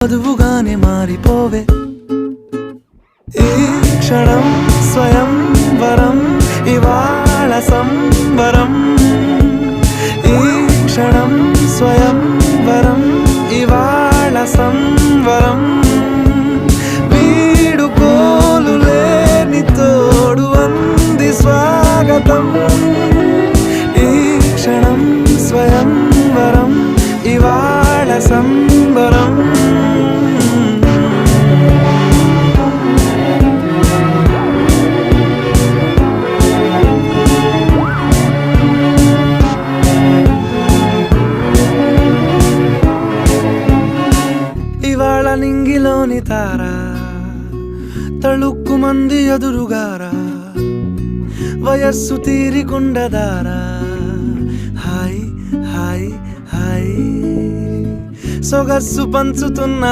వధువుగానే మారిపోవే ఈ క్షణం స్వయం వరం ఇవాళ సంబరం ఈ క్షణం స్వయం వరం ఇవాళ సంవరం వీడుకోలు లేని తోడు అంది స్వాగతం ఈ క్షణం స్వయం వరం ఇవాళ సంబరం ఇవాళ నింగిలోని తారా తళుక్కు మంది ఎదురుగారా వయస్సు తీరికుండదారా హాయ్ హాయ్ హాయ్ సొగస్సు పంచుతున్న